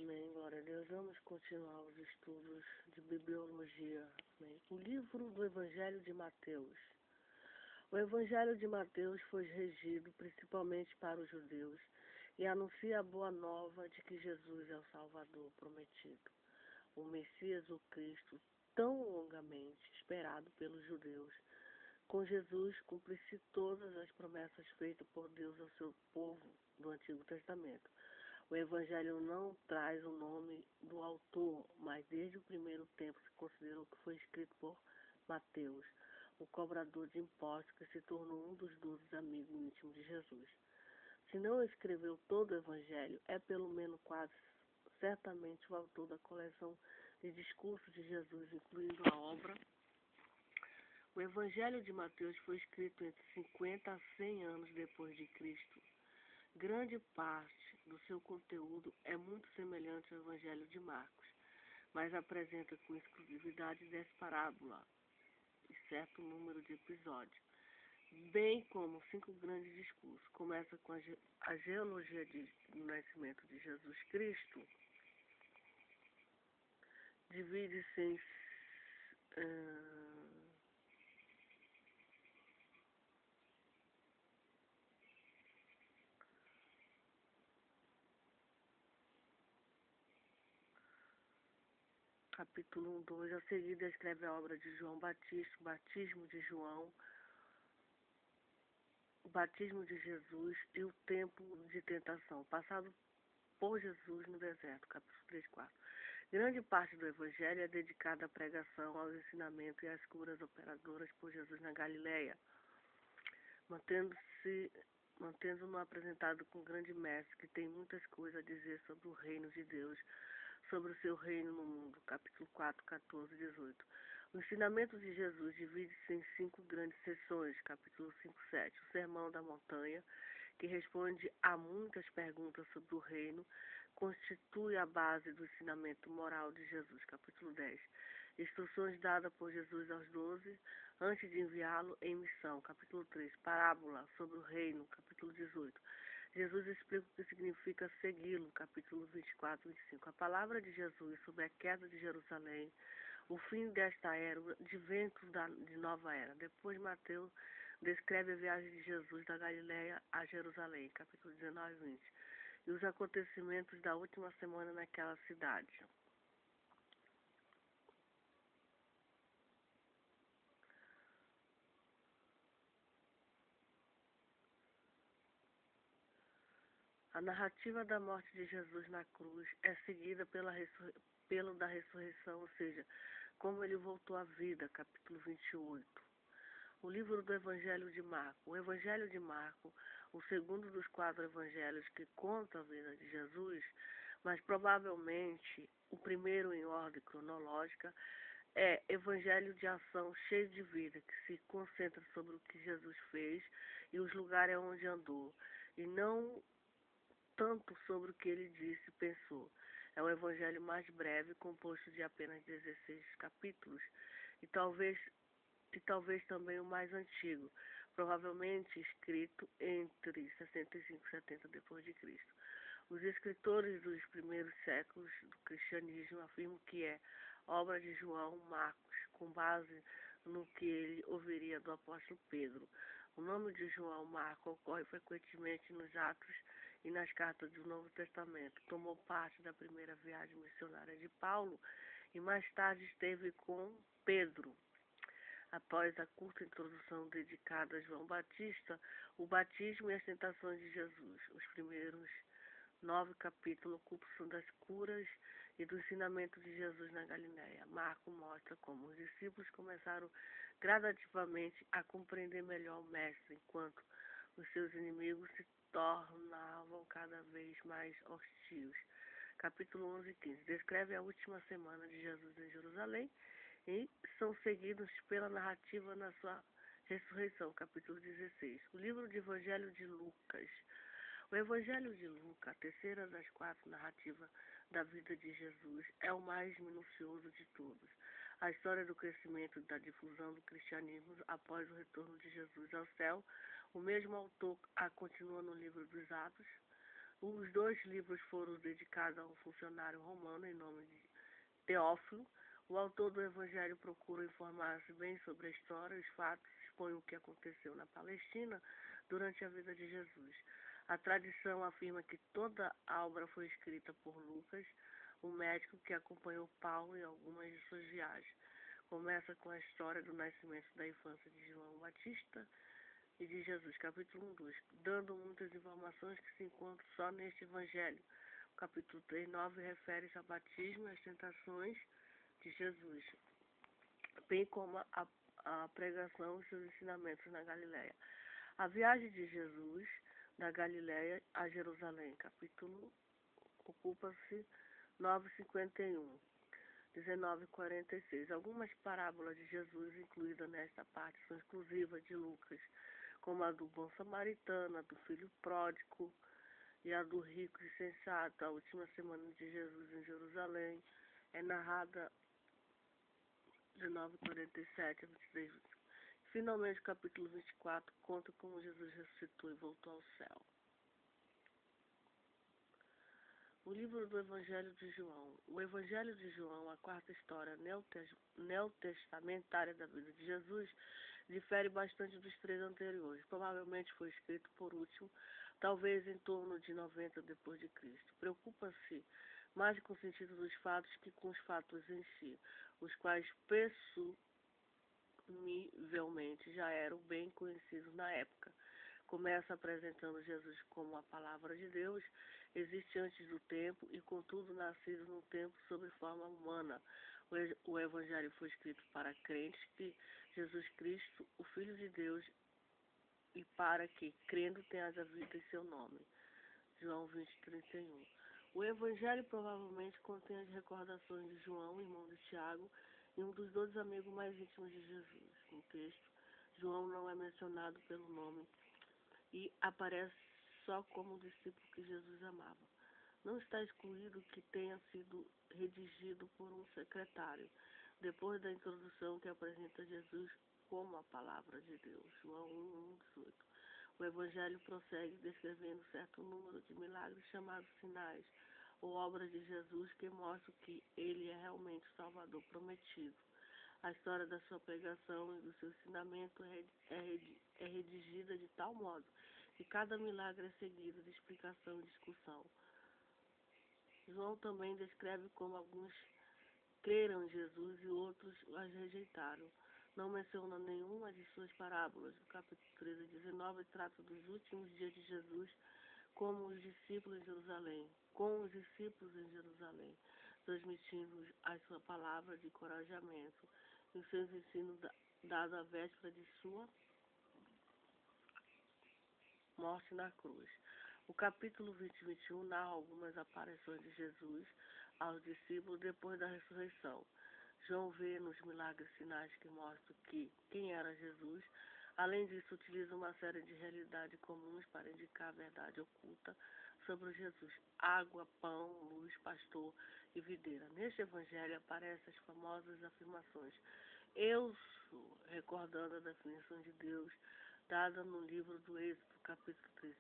Amém, glória a Deus. Vamos continuar os estudos de bibliologia. Amém. O livro do Evangelho de Mateus. O Evangelho de Mateus foi regido principalmente para os judeus e anuncia a boa nova de que Jesus é o Salvador prometido, o Messias, o Cristo, tão longamente esperado pelos judeus. Com Jesus cumpre-se todas as promessas feitas por Deus ao seu povo do Antigo Testamento. O Evangelho não traz o nome do autor, mas desde o primeiro tempo se considerou que foi escrito por Mateus, o cobrador de impostos que se tornou um dos 12 amigos íntimos de Jesus. Se não escreveu todo o Evangelho, é pelo menos quase certamente o autor da coleção de discursos de Jesus, incluindo a obra. O Evangelho de Mateus foi escrito entre 50 a 100 anos depois de Cristo. Grande parte do seu conteúdo é muito semelhante ao Evangelho de Marcos, mas apresenta com exclusividade 10 parábolas e certo número de episódios, bem como 5 grandes discursos. Começa com a genealogia do nascimento de Jesus Cristo, divide-se em capítulo 1, 2, a seguir descreve a obra de João Batista, o batismo de João, o batismo de Jesus e o tempo de tentação, passado por Jesus no deserto, capítulo 3, 4. Grande parte do Evangelho é dedicada à pregação, ao ensinamento e às curas operadoras por Jesus na Galileia, mantendo-no apresentado com grande mestre, que tem muitas coisas a dizer sobre o reino de Deus, sobre o seu reino no mundo, capítulo 4, 14 e 18. O ensinamento de Jesus divide-se em 5 grandes seções, capítulo 5, 7. O Sermão da Montanha, que responde a muitas perguntas sobre o reino, constitui a base do ensinamento moral de Jesus, capítulo 10. Instruções dadas por Jesus aos 12, antes de enviá-lo em missão, capítulo 3. Parábola sobre o reino, capítulo 18. Jesus explica o que significa segui-lo, capítulo 24 e 25. A palavra de Jesus sobre a queda de Jerusalém, o fim desta era, o advento de nova era. Depois Mateus descreve a viagem de Jesus da Galileia a Jerusalém, capítulo 19 e 20. E os acontecimentos da última semana naquela cidade. A narrativa da morte de Jesus na cruz é seguida pelo da ressurreição, ou seja, como ele voltou à vida, capítulo 28. O livro do Evangelho de Marco. O Evangelho de Marco, o segundo dos 4 evangelhos que conta a vida de Jesus, mas provavelmente o primeiro em ordem cronológica, é evangelho de ação cheio de vida, que se concentra sobre o que Jesus fez e os lugares onde andou, e não tanto sobre o que ele disse e pensou. É o evangelho mais breve, composto de apenas 16 capítulos, e talvez também o mais antigo, provavelmente escrito entre 65 e 70 depois de Cristo. Os escritores dos primeiros séculos do cristianismo afirmam que é obra de João Marcos, com base no que ele ouviria do apóstolo Pedro. O nome de João Marcos ocorre frequentemente nos Atos e nas cartas do Novo Testamento. Tomou parte da primeira viagem missionária de Paulo e mais tarde esteve com Pedro. Após a curta introdução dedicada a João Batista, o batismo e as tentações de Jesus. Os primeiros 9 capítulos ocupam-se das curas e do ensinamento de Jesus na Galileia. Marco mostra como os discípulos começaram gradativamente a compreender melhor o Mestre, enquanto os seus inimigos se tornavam cada vez mais hostis. Capítulo 11 e 15. Descreve a última semana de Jesus em Jerusalém e são seguidos pela narrativa na sua ressurreição, capítulo 16. O livro de Evangelho de Lucas. O Evangelho de Lucas, a terceira das 4 narrativas da vida de Jesus, é o mais minucioso de todos. A história do crescimento e da difusão do cristianismo após o retorno de Jesus ao céu, o mesmo autor a continua no livro dos Atos, Os 2 livros foram dedicados a um funcionário romano em nome de Teófilo. O autor do Evangelho procura informar-se bem sobre a história, os fatos, expõe o que aconteceu na Palestina durante a vida de Jesus. A tradição afirma que toda a obra foi escrita por Lucas, o médico que acompanhou Paulo em algumas de suas viagens. Começa com a história do nascimento e da infância de João Batista e de Jesus, capítulo 1, 2, dando muitas informações que se encontram só neste Evangelho. O capítulo 3, 9 refere-se ao batismo e às tentações de Jesus, bem como a pregação e seus ensinamentos na Galileia. A viagem de Jesus da Galileia a Jerusalém, capítulo ocupa-se 9:51, 19:46. Algumas parábolas de Jesus incluídas nesta parte são exclusivas de Lucas, como a do bom samaritano, a do filho pródigo e a do rico e sensato. A última semana de Jesus em Jerusalém é narrada de 9:47 a 23. Finalmente, o capítulo 24 conta como Jesus ressuscitou e voltou ao céu. O livro do Evangelho de João. O Evangelho de João, a quarta história neotestamentária da vida de Jesus, difere bastante dos 3 anteriores. Provavelmente foi escrito por último, talvez em torno de 90 depois de Cristo. Preocupa-se mais com o sentido dos fatos que com os fatos em si, os quais presumivelmente já eram bem conhecidos na época. Começa apresentando Jesus como a palavra de Deus, existe antes do tempo e contudo nascido num tempo sob forma humana. O Evangelho foi escrito para crentes que Jesus Cristo, o Filho de Deus, e para que, crendo, tenhas a vida em seu nome. João 20:31. O Evangelho provavelmente contém as recordações de João, irmão de Tiago, e um dos 12 amigos mais íntimos de Jesus. No texto, João não é mencionado pelo nome e aparece só como discípulo que Jesus amava. Não está excluído que tenha sido redigido por um secretário, depois da introdução que apresenta Jesus como a palavra de Deus. João 1:18. O Evangelho prossegue descrevendo certo número de milagres chamados sinais, ou obras de Jesus que mostram que ele é realmente o Salvador prometido. A história da sua pregação e do seu ensinamento é redigida de tal modo que cada milagre é seguido de explicação e discussão. João também descreve como alguns creram em Jesus e outros as rejeitaram. Não menciona nenhuma de suas parábolas. O capítulo 13:19 trata dos últimos dias de Jesus com os discípulos em Jerusalém, transmitindo a sua palavra de encorajamento e os seus ensinos dados à véspera de sua morte na cruz. O capítulo 20 e 21 narra algumas aparições de Jesus aos discípulos depois da ressurreição. João vê nos milagres sinais que mostram quem era Jesus. Além disso, utiliza uma série de realidades comuns para indicar a verdade oculta sobre Jesus: água, pão, luz, pastor e videira. Neste evangelho aparecem as famosas afirmações "Eu sou", recordando a definição de Deus dada no livro do Êxodo, capítulo 13.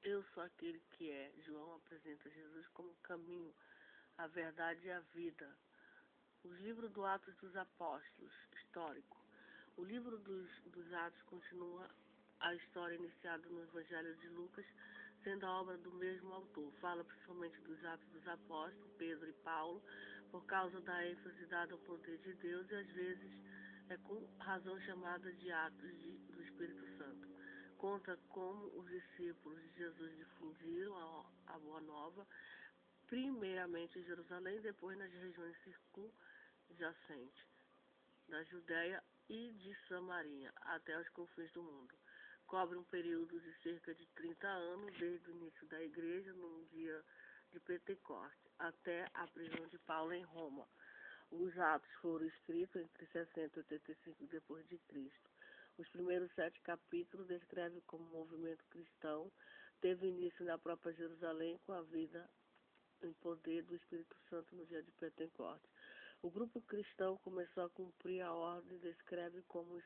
Eu sou aquele que é. João apresenta Jesus como o caminho, a verdade e a vida. Os livros do Atos dos Apóstolos, histórico. O livro dos Atos continua a história iniciada no Evangelho de Lucas, sendo a obra do mesmo autor. Fala principalmente dos Atos dos Apóstolos, Pedro e Paulo, por causa da ênfase dada ao poder de Deus e às vezes é com razão chamada de Atos do Espírito Santo. Conta como os discípulos de Jesus difundiram a Boa Nova, primeiramente em Jerusalém, depois nas regiões circunjacentes da Judéia e de Samaria, até os confins do mundo. Cobre um período de cerca de 30 anos, desde o início da igreja, num dia de Pentecostes, até a prisão de Paulo em Roma. Os Atos foram escritos entre 60 e 85 depois de Cristo. Os primeiros 7 capítulos descrevem como o movimento cristão teve início na própria Jerusalém com a vida em poder do Espírito Santo no dia de Pentecostes. O grupo cristão começou a cumprir a ordem e descreve como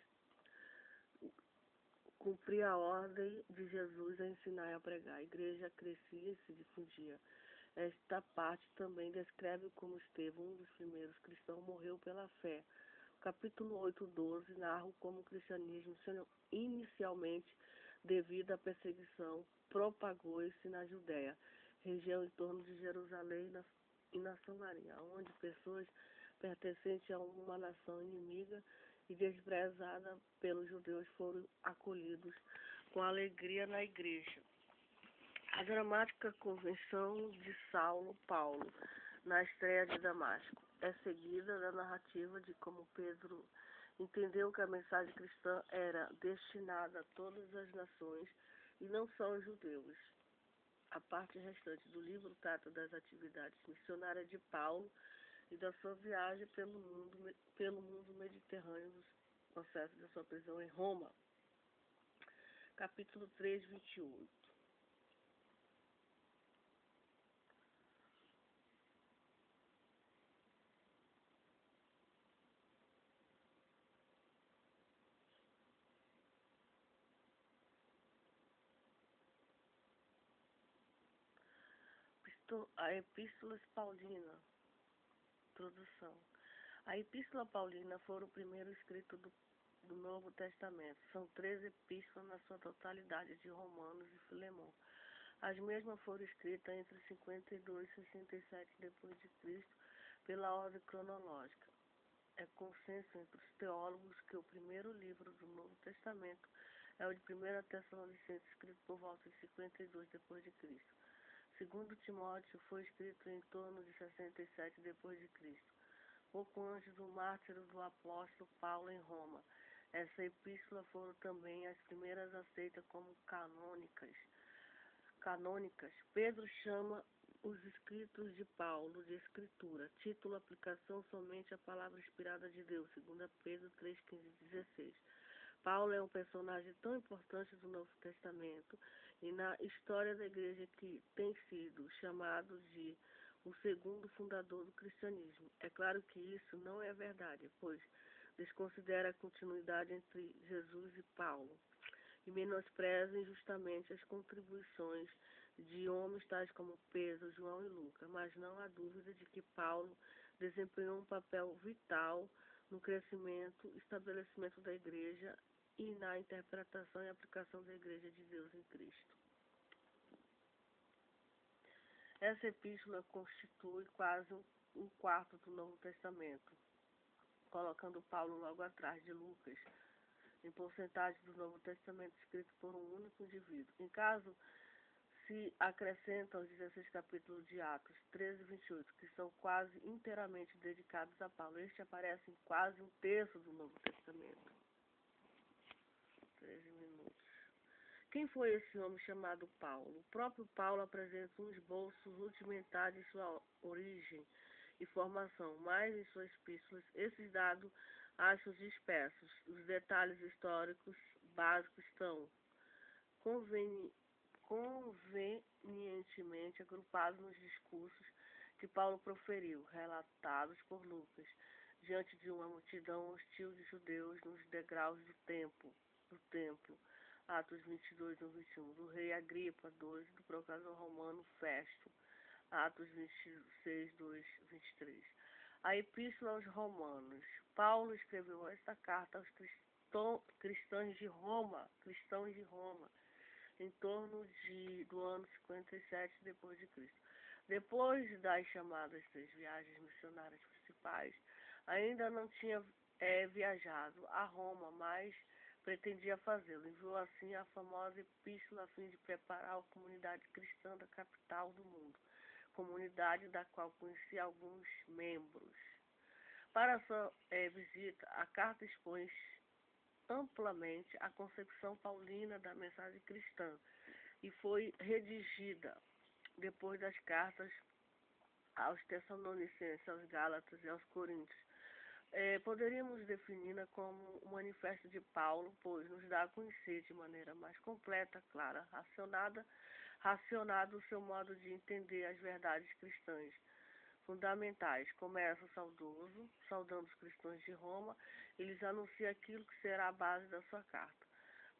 cumprir a ordem de Jesus a ensinar e a pregar. A igreja crescia e se difundia. Esta parte também descreve como Estevão, um dos primeiros cristãos, morreu pela fé. O capítulo 8:12 narra como o cristianismo, inicialmente devido à perseguição, propagou-se na Judéia, região em torno de Jerusalém e na Samaria, onde pessoas pertencentes a uma nação inimiga e desprezada pelos judeus foram acolhidos com alegria na igreja. A dramática conversão de Paulo na estreia de Damasco é seguida da narrativa de como Pedro entendeu que a mensagem cristã era destinada a todas as nações e não só aos judeus. A parte restante do livro trata das atividades missionárias de Paulo e da sua viagem pelo mundo mediterrâneo, dos processos da sua prisão em Roma. Capítulo 3:28. A Epístola Paulina. Introdução. A Epístola Paulina foi o primeiro escrito do Novo Testamento. São 13 epístolas na sua totalidade, de Romanos e Filemão. As mesmas foram escritas entre 52 e 67 depois de Cristo, pela ordem cronológica. É consenso entre os teólogos que o primeiro livro do Novo Testamento é o de 1 Tessalonicenses, escrito por volta de 52 depois de Cristo. Segundo Timóteo foi escrito em torno de 67 depois de Cristo, pouco antes do mártiro do apóstolo Paulo em Roma. Essa epístola foram também as primeiras aceitas como canônicas. Pedro chama os escritos de Paulo de escritura. Título: aplicação somente à palavra inspirada de Deus, 2 Pedro 3:15-16. Paulo é um personagem tão importante do Novo Testamento e na história da igreja que tem sido chamado de o segundo fundador do cristianismo. É claro que isso não é verdade, pois desconsidera a continuidade entre Jesus e Paulo e menospreza injustamente as contribuições de homens tais como Pedro, João e Lucas, mas não há dúvida de que Paulo desempenhou um papel vital no crescimento e estabelecimento da igreja e na interpretação e aplicação da igreja de Deus em Cristo. Essa epístola constitui quase um quarto do Novo Testamento, colocando Paulo logo atrás de Lucas, em porcentagem do Novo Testamento escrito por um único indivíduo. Em caso, se acrescentam os 16 capítulos de Atos 13:28, que são quase inteiramente dedicados a Paulo. Este aparece em quase um terço do Novo Testamento. 13 minutos. Quem foi esse homem chamado Paulo? O próprio Paulo apresenta um esboço rudimentar de sua origem e formação, mas em suas epístolas esses dados acham dispersos. Os detalhes históricos básicos estão convenientemente agrupados nos discursos que Paulo proferiu, relatados por Lucas, diante de uma multidão hostil de judeus nos degraus do templo. Atos 22:21, do rei Agripa 2, do procurador romano Festo, Atos 26:2-23. A Epístola aos Romanos. Paulo escreveu esta carta aos cristãos de Roma, em torno do ano 57 depois de Cristo. Depois das chamadas 3 viagens missionárias principais, ainda não tinha viajado a Roma, mas pretendia fazê-lo. Enviou assim a famosa epístola a fim de preparar a comunidade cristã da capital do mundo, comunidade da qual conhecia alguns membros. Para sua visita, a carta expõe amplamente a concepção paulina da mensagem cristã e foi redigida depois das cartas aos Tessalonicenses, aos Gálatas e aos Coríntios. Poderíamos defini-la como um manifesto de Paulo, pois nos dá a conhecer de maneira mais completa, clara, racionado o seu modo de entender as verdades cristãs fundamentais. Começa saudando os cristãos de Roma, e lhes anuncia aquilo que será a base da sua carta.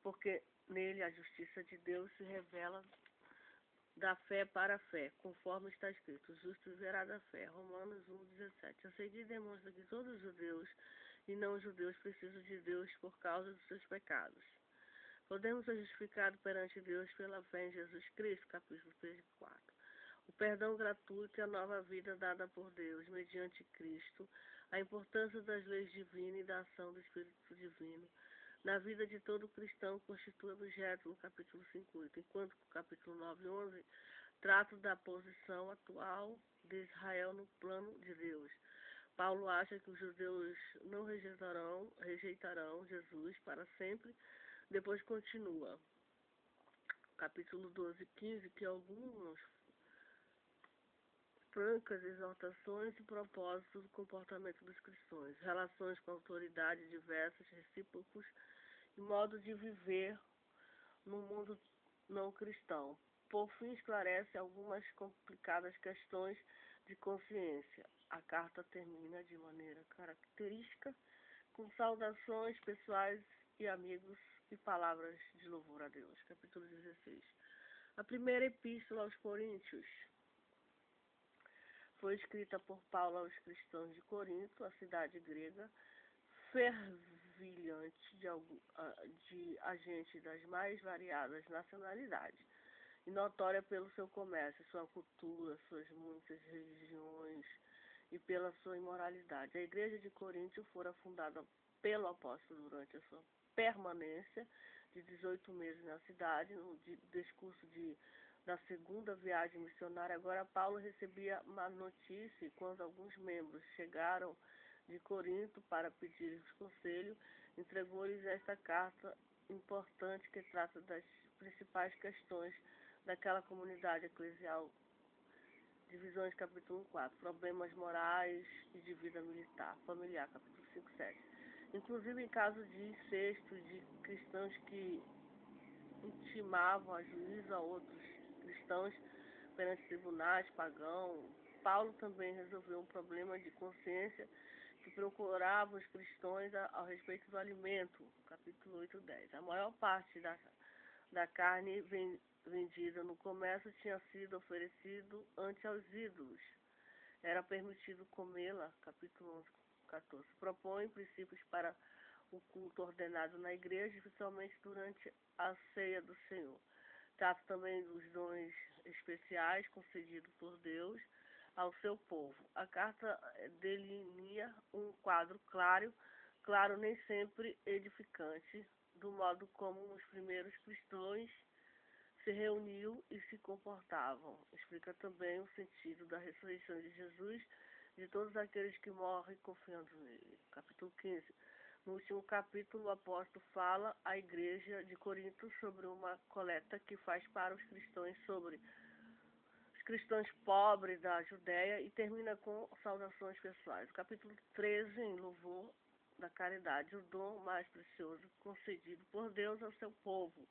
porque nele a justiça de Deus se revela da fé para a fé, conforme está escrito, o justo viverá da fé. Romanos 1,17. A seguir demonstra que todos os judeus e não judeus precisam de Deus por causa dos seus pecados. Podemos ser justificados perante Deus pela fé em Jesus Cristo, capítulo 3 e 4. O perdão gratuito e a nova vida dada por Deus, mediante Cristo, a importância das leis divinas e da ação do Espírito Divino na vida de todo cristão constitui objeto no capítulo 50, enquanto que o capítulo 9 e 11 trata da posição atual de Israel no plano de Deus. Paulo acha que os judeus não rejeitarão Jesus para sempre. Depois continua, capítulo 12 e 15, que algumas francas exortações e propósitos do comportamento dos cristãos, relações com autoridades diversas, recíprocos e modo de viver no mundo não cristão. Por fim, esclarece algumas complicadas questões de consciência. A carta termina de maneira característica com saudações pessoais e amigos e palavras de louvor a Deus. Capítulo 16. A primeira epístola aos Coríntios foi escrita por Paulo aos cristãos de Corinto, a cidade grega, fervilhante de agentes das mais variadas nacionalidades, e notória pelo seu comércio, sua cultura, suas muitas religiões e pela sua imoralidade. A igreja de Corinto fora fundada pelo apóstolo durante a sua permanência de 18 meses na cidade, no discurso da segunda viagem missionária. Agora Paulo recebia má notícia quando alguns membros chegaram de Corinto para pedir-lhes conselho, entregou-lhes esta carta importante que trata das principais questões daquela comunidade eclesial. Divisões, capítulo 4, problemas morais e de vida familiar, capítulo 5, 7. Inclusive em caso de incesto de cristãos que intimavam a juízo a outros cristãos perante tribunais pagãos. Paulo também resolveu um problema de consciência que procurava os cristãos ao respeito do alimento, capítulo 8, 10. A maior parte da carne vendida no comércio tinha sido oferecido ante aos ídolos. Era permitido comê-la, capítulo 11, 14. Propõe princípios para o culto ordenado na igreja, especialmente durante a ceia do Senhor. Trata também dos dons especiais concedidos por Deus ao seu povo. A carta delinea um quadro claro, nem sempre edificante, do modo como os primeiros cristãos se reuniam e se comportavam. Explica também o sentido da ressurreição de Jesus de todos aqueles que morrem confiando nele. Capítulo 15. No último capítulo, o apóstolo fala à igreja de Corinto sobre uma coleta que faz para os cristãos sobre os cristãos pobres da Judéia e termina com saudações pessoais. O capítulo 13, em louvor da caridade, o dom mais precioso concedido por Deus ao seu povo.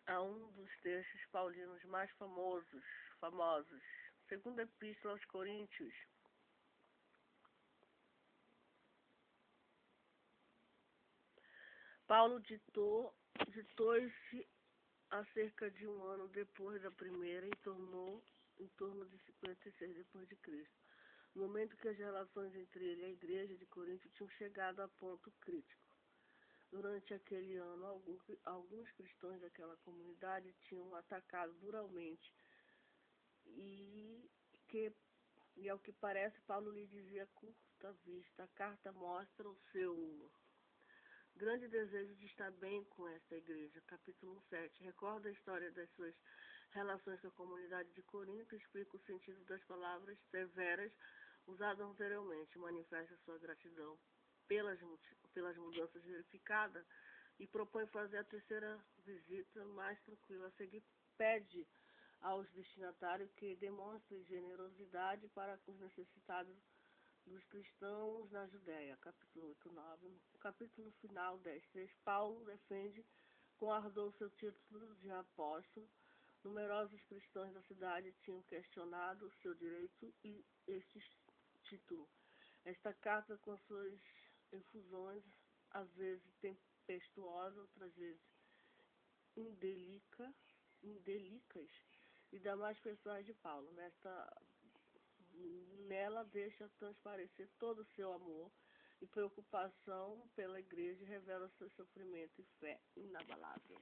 A um dos textos paulinos mais famosos. Segunda Epístola aos Coríntios. Paulo ditou-se há cerca de um ano depois da primeira, em torno de 56 depois de Cristo, no momento que as relações entre ele e a igreja de Corinto tinham chegado a ponto crítico. Durante aquele ano, alguns cristãos daquela comunidade tinham atacado duramente e ao que parece, Paulo lhe dizia curta vista. A carta mostra o seu grande desejo de estar bem com esta igreja. Capítulo 7. Recorda a história das suas relações com a comunidade de Corinto, explica o sentido das palavras severas usadas anteriormente, manifesta sua gratidão pelas mudanças verificadas e propõe fazer a terceira visita mais tranquila. A seguir, pede aos destinatários que demonstrem generosidade para os necessitados dos cristãos na Judéia, capítulo 8, 9. No capítulo final 10, 3, Paulo defende com ardor seu título de apóstolo. Numerosos cristãos da cidade tinham questionado o seu direito e este título. Esta carta, com suas efusões, às vezes tempestuosa, outras vezes indelicas, e demais pessoas de Paulo. Nela deixa transparecer todo o seu amor e preocupação pela igreja e revela seu sofrimento e fé inabalável.